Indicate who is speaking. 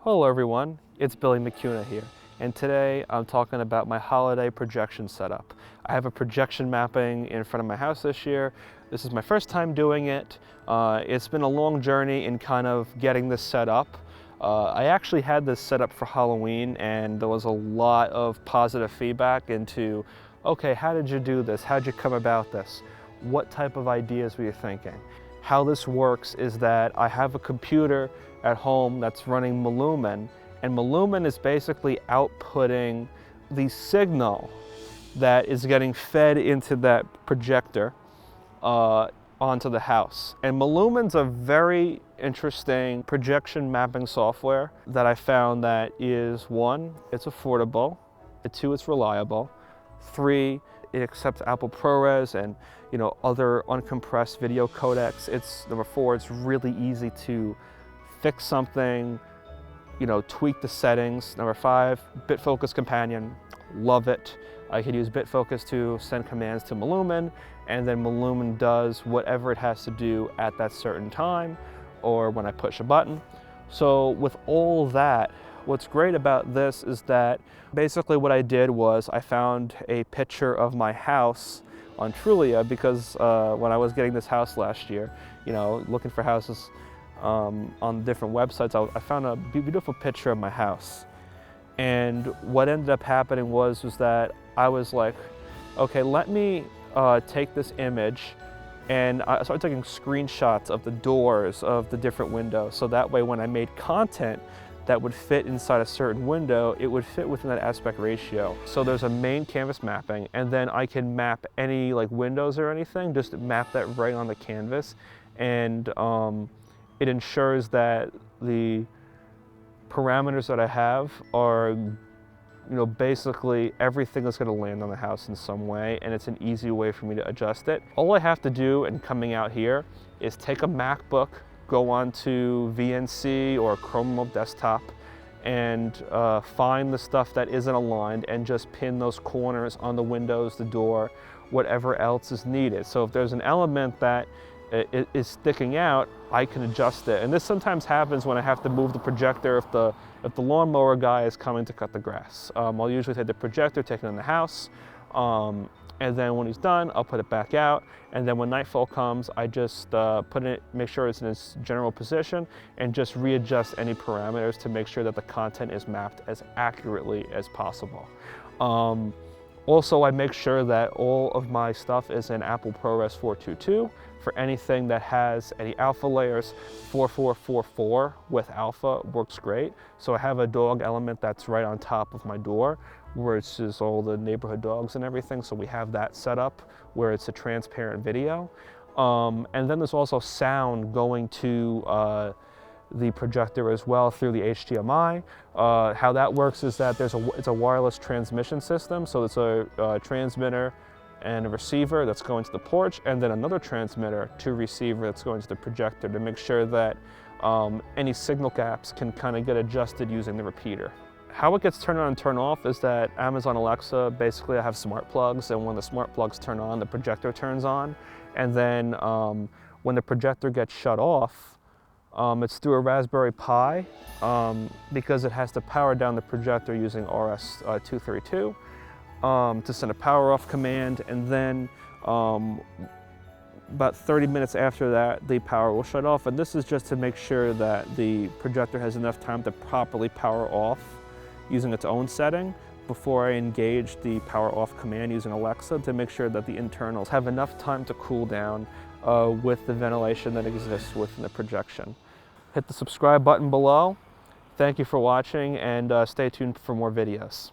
Speaker 1: Hello everyone, it's Billy Miecuna here, and today I'm talking about my holiday projection setup. I have a projection mapping in front of my house this year. This is my first time doing it. It's been a long journey in kind of getting this set up. I actually had this set up for Halloween, and there was a lot of positive feedback into, okay, how did you do this? How did you come about this? What type of ideas were you thinking? How this works is that I have a computer at home that's running Millumin, and Millumin is basically outputting the signal that is getting fed into that projector onto the house. And Millumin's a very interesting projection mapping software that I found that is, one, it's affordable, two, it's reliable, three, it accepts Apple ProRes and other uncompressed video codecs. Number four, it's really easy to fix something, tweak the settings. Number five, BitFocus companion, love it. I could use BitFocus to send commands to Millumin, and then Millumin does whatever it has to do at that certain time or when I push a button. So with all that, what's great about this is that basically what I did was I found a picture of my house on Trulia because when I was getting this house last year, looking for houses on different websites, I found a beautiful picture of my house. And what ended up happening was that I was like, okay, let me take this image, and I started taking screenshots of the doors of the different windows, so that way when I made content that would fit inside a certain window, it would fit within that aspect ratio. So there's a main canvas mapping, and then I can map any windows or anything, just map that right on the canvas, and it ensures that the parameters that I have are, basically everything is going to land on the house in some way, and it's an easy way for me to adjust it. All I have to do in coming out here is take a MacBook, go on to VNC or Chrome Remote Desktop, and find the stuff that isn't aligned and just pin those corners on the windows, the door, whatever else is needed. So if there's an element that is sticking out, I can adjust it. And this sometimes happens when I have to move the projector if the lawnmower guy is coming to cut the grass. I'll usually take the projector, take it in the house, and then when he's done, I'll put it back out. And then when nightfall comes, I just make sure it's in its general position and just readjust any parameters to make sure that the content is mapped as accurately as possible. Also, I make sure that all of my stuff is in Apple ProRes 422. For anything that has any alpha layers, 4444 with alpha works great. So I have a dog element that's right on top of my door, where it's just all the neighborhood dogs and everything. So we have that set up where it's a transparent video. And then there's also sound going to the projector as well through the HDMI. How that works is that it's a wireless transmission system. So it's a transmitter and a receiver that's going to the porch, and then another transmitter to receiver that's going to the projector to make sure that any signal gaps can kind of get adjusted using the repeater. How it gets turned on and turned off is that Amazon Alexa, basically I have smart plugs, and when the smart plugs turn on, the projector turns on. And then when the projector gets shut off, it's through a Raspberry Pi because it has to power down the projector using RS-232 to send a power off command, and then about 30 minutes after that, the power will shut off. And this is just to make sure that the projector has enough time to properly power off using its own setting before I engage the power off command using Alexa, to make sure that the internals have enough time to cool down with the ventilation that exists within the projection. Hit the subscribe button below. Thank you for watching, and stay tuned for more videos.